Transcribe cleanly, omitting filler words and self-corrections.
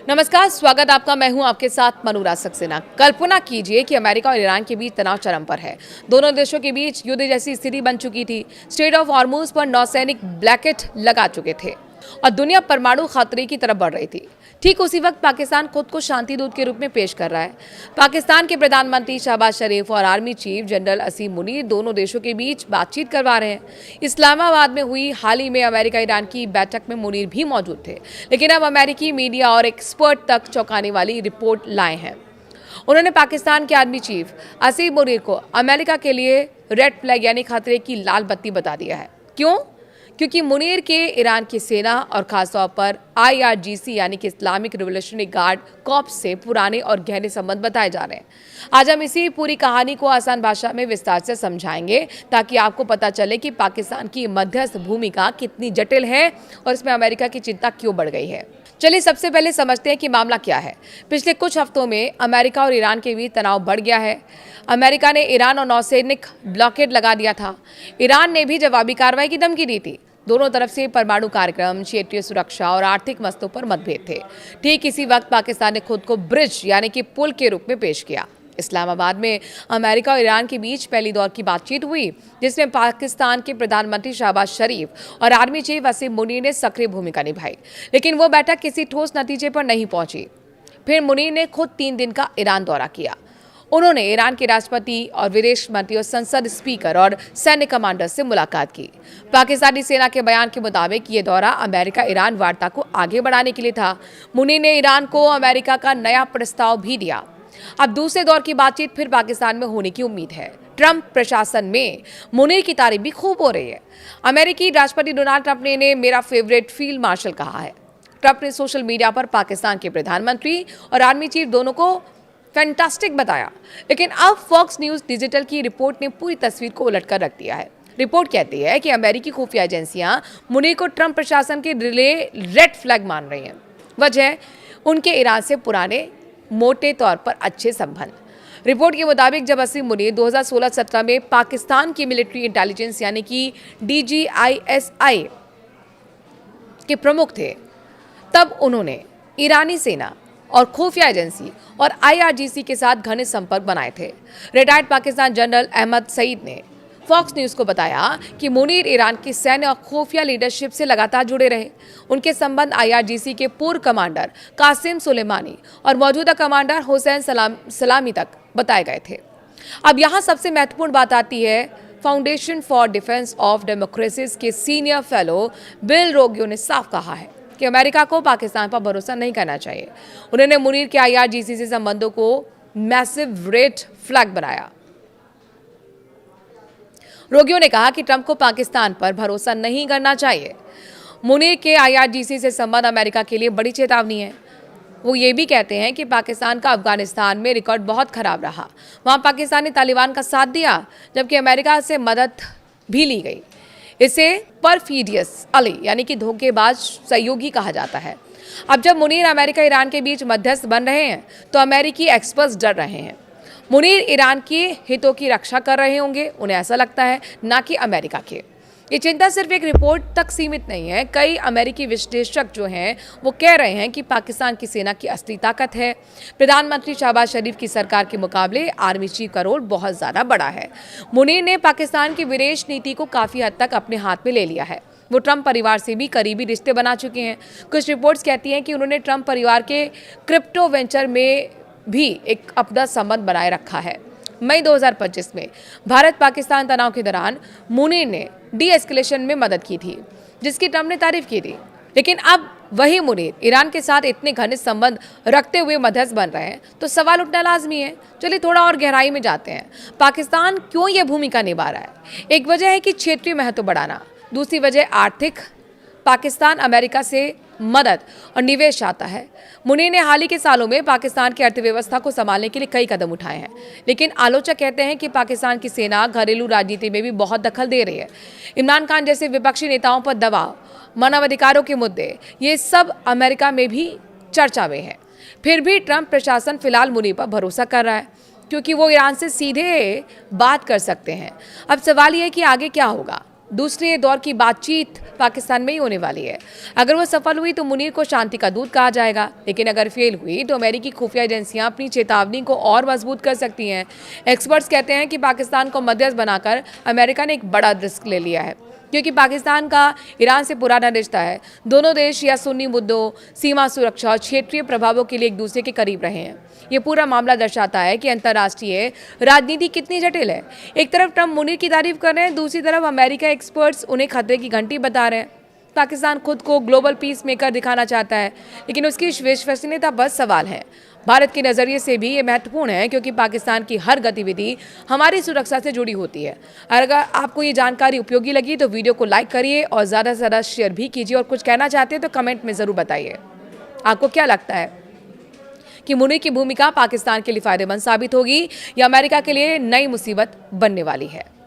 नमस्कार, स्वागत आपका। मैं हूं आपके साथ मनूराज सक्सेना। कल्पना कीजिए कि अमेरिका और ईरान के बीच तनाव चरम पर है। दोनों देशों के बीच युद्ध जैसी स्थिति बन चुकी थी। स्ट्रेट ऑफ हॉर्मुज पर नौसैनिक ब्लैकेट लगा चुके थे और दुनिया परमाणु खतरे की तरफ बढ़ रही थी। ठीक उसी वक्त पाकिस्तान खुद को शांति दूत के रूप में पेश कर रहा है। पाकिस्तान के प्रधानमंत्री शहबाज शरीफ और आर्मी चीफ जनरल असीम मुनीर दोनों देशों के बीच बातचीत करवा रहे हैं। इस्लामाबाद में हुई हाल ही में अमेरिका ईरान की बैठक में मुनीर भी मौजूद थे, लेकिन अब अमेरिकी मीडिया और एक्सपर्ट तक चौंकाने वाली रिपोर्ट लाए हैं। उन्होंने पाकिस्तान के आर्मी चीफ असीम मुनीर को अमेरिका के लिए रेड फ्लैग यानी खतरे की लाल बत्ती बता दिया है। क्यों? क्योंकि मुनीर के ईरान की सेना और खासतौर पर IRGC यानी कि इस्लामिक रिवोल्यूशनरी गार्ड कॉर्प्स से पुराने और गहरे संबंध बताए जा रहे हैं। आज हम इसी पूरी कहानी को आसान भाषा में विस्तार से समझाएंगे ताकि आपको पता चले कि पाकिस्तान की मध्यस्थ भूमिका कितनी जटिल है और इसमें अमेरिका की चिंता क्यों बढ़ गई है। चलिए सबसे पहले समझते हैं कि मामला क्या है। पिछले कुछ हफ्तों में अमेरिका और ईरान के बीच तनाव बढ़ गया है। अमेरिका ने ईरान और नौसैनिक ब्लॉकेड लगा दिया था। ईरान ने भी जवाबी कार्रवाई की धमकी दी थी। दोनों तरफ से परमाणु कार्यक्रम, क्षेत्रीय सुरक्षा और आर्थिक मसलों पर मतभेद थे। ठीक इसी वक्त पाकिस्तान ने खुद को ब्रिज यानी कि पुल के रूप में पेश किया। इस्लामाबाद में अमेरिका और ईरान के बीच पहली दौर की बातचीत हुई, जिसमें पाकिस्तान के प्रधानमंत्री शहबाज शरीफ और आर्मी चीफ असीम मुनीर ने सक्रिय भूमिका निभाई, लेकिन वो बैठक किसी ठोस नतीजे पर नहीं पहुंची। फिर मुनीर ने खुद 3 दिन का ईरान दौरा किया। उन्होंने ईरान के राष्ट्रपति और विदेश मंत्री और संसद स्पीकर और सैन्य कमांडर से मुलाकात की। पाकिस्तानी सेना के बयान के मुताबिक ये दौरा अमेरिका ईरान वार्ता को आगे बढ़ाने के लिए था। मुनीर ने ईरान को अमेरिका का नया प्रस्ताव भी दिया। अब दूसरे दौर की बातचीत फिर पाकिस्तान में होने की उम्मीद है। ट्रंप प्रशासन में मुनीर की तारीफ भी खूब हो रही है। अमेरिकी राष्ट्रपति डोनाल्ड ट्रंप ने इन्हें मेरा फेवरेट फील्ड मार्शल कहा है। ट्रंप ने सोशल मीडिया पर पाकिस्तान के प्रधानमंत्री और आर्मी चीफ दोनों को फैंटास्टिक बताया, लेकिन अब फॉक्स न्यूज डिजिटल की रिपोर्ट ने पूरी तस्वीर को उलटकर रख दिया है। रिपोर्ट कहती है कि अमेरिकी खुफिया एजेंसियां मुनीर को ट्रंप प्रशासन के लिए रेड फ्लैग मान रही हैं। वजह उनके ईरान से पुराने मोटे तौर पर अच्छे संबंध। रिपोर्ट के मुताबिक जब असीम मुनीर 2016-17 में पाकिस्तान की मिलिट्री इंटेलिजेंस यानी कि DGISI के प्रमुख थे, तब उन्होंने ईरानी सेना और खुफिया एजेंसी और IRGC के साथ घनिष्ठ संपर्क बनाए थे। रिटायर्ड पाकिस्तान जनरल अहमद सईद ने फॉक्स न्यूज को बताया कि मुनीर ईरान की सैन्य और खुफिया लीडरशिप से लगातार जुड़े रहे। उनके संबंध IRGC के पूर्व कमांडर कासिम सुलेमानी और मौजूदा कमांडर हुसैन सलामी तक बताए गए थे। अब यहाँ सबसे महत्वपूर्ण बात आती है। Foundation for defence of democracies के सीनियर फेलो बिल रोगियो ने साफ कहा है कि अमेरिका को पाकिस्तान पर भरोसा नहीं करना चाहिए। उन्होंने मुनीर के IRGC से संबंधों को मैसिव रेड फ्लैग बनाया। रोगियो ने कहा कि ट्रंप को पाकिस्तान पर भरोसा नहीं करना चाहिए। मुनीर के IRGC से संबंध अमेरिका के लिए बड़ी चेतावनी है। वो ये भी कहते हैं कि पाकिस्तान का अफगानिस्तान में रिकॉर्ड बहुत खराब रहा। वहाँ पाकिस्तान ने तालिबान का साथ दिया, जबकि अमेरिका से मदद भी ली गई। इसे परफिडियस अली यानी कि धोखेबाज सहयोगी कहा जाता है। अब जब मुनीर अमेरिका ईरान के बीच मध्यस्थ बन रहे हैं, तो अमेरिकी एक्सपर्ट्स डर रहे हैं। मुनीर ईरान के हितों की रक्षा कर रहे होंगे, उन्हें ऐसा लगता है, ना कि अमेरिका के। ये चिंता सिर्फ एक रिपोर्ट तक सीमित नहीं है। कई अमेरिकी विश्लेषक जो हैं वो कह रहे हैं कि पाकिस्तान की सेना की असली ताकत है। प्रधानमंत्री शहबाज शरीफ की सरकार के मुकाबले आर्मी चीफ का रोल बहुत ज़्यादा बड़ा है। मुनीर ने पाकिस्तान की विदेश नीति को काफ़ी हद तक अपने हाथ में ले लिया है। वो ट्रंप परिवार से भी करीबी रिश्ते बना चुके हैं। कुछ रिपोर्ट्स कहती हैं कि उन्होंने ट्रंप परिवार के क्रिप्टो वेंचर में भी एक अपना संबंध बनाए रखा है। मई 2025 में भारत पाकिस्तान तनाव के दौरान मुनीर ने डी एस्केलेशन में मदद की थी, जिसकी ट्रंप ने तारीफ की थी। लेकिन अब वही मुनीर ईरान के साथ इतने घनिष्ठ संबंध रखते हुए मध्यस्थ बन रहे हैं, तो सवाल उठना लाजमी है। चलिए थोड़ा और गहराई में जाते हैं। पाकिस्तान क्यों ये भूमिका निभा रहा है? एक वजह है कि क्षेत्रीय महत्व बढ़ाना, दूसरी वजह आर्थिक। पाकिस्तान अमेरिका से मदद और निवेश आता है। मुनीर ने हाल ही के सालों में पाकिस्तान की अर्थव्यवस्था को संभालने के लिए कई कदम उठाए हैं, लेकिन आलोचक कहते हैं कि पाकिस्तान की सेना घरेलू राजनीति में भी बहुत दखल दे रही है। इमरान खान जैसे विपक्षी नेताओं पर दबाव, मानवाधिकारों के मुद्दे, ये सब अमेरिका में भी चर्चा में है। फिर भी ट्रंप प्रशासन फिलहाल मुनीर पर भरोसा कर रहा है, क्योंकि वो ईरान से सीधे बात कर सकते हैं। अब सवाल ये है कि आगे क्या होगा। दूसरे दौर की बातचीत पाकिस्तान में ही होने वाली है। अगर वो सफल हुई तो मुनीर को शांति का दूत कहा जाएगा, लेकिन अगर फेल हुई तो अमेरिकी खुफिया एजेंसियां अपनी चेतावनी को और मजबूत कर सकती हैं। एक्सपर्ट्स कहते हैं कि पाकिस्तान को मध्यस्थ बनाकर अमेरिका ने एक बड़ा रिस्क ले लिया है, क्योंकि पाकिस्तान का ईरान से पुराना रिश्ता है। दोनों देश या सुन्नी मुद्दों, सीमा सुरक्षा और क्षेत्रीय प्रभावों के लिए एक दूसरे के करीब रहे हैं। ये पूरा मामला दर्शाता है कि अंतर्राष्ट्रीय राजनीति कितनी जटिल है। एक तरफ ट्रंप मुनीर की तारीफ कर रहे हैं, दूसरी तरफ अमेरिका एक्सपर्ट्स उन्हें खतरे की घंटी बता रहे हैं। पाकिस्तान खुद को ग्लोबल पीस मेकर दिखाना चाहता है, लेकिन उसकी विश्वसनीयता पर सवाल है। भारत के नज़रिए से भी ये महत्वपूर्ण है, क्योंकि पाकिस्तान की हर गतिविधि हमारी सुरक्षा से जुड़ी होती है। अगर आपको ये जानकारी उपयोगी लगी तो वीडियो को लाइक करिए और ज़्यादा से ज़्यादा शेयर भी कीजिए, और कुछ कहना चाहते हैं तो कमेंट में ज़रूर बताइए। आपको क्या लगता है कि मुनीर की भूमिका पाकिस्तान के लिए फायदेमंद साबित होगी या अमेरिका के लिए नई मुसीबत बनने वाली है?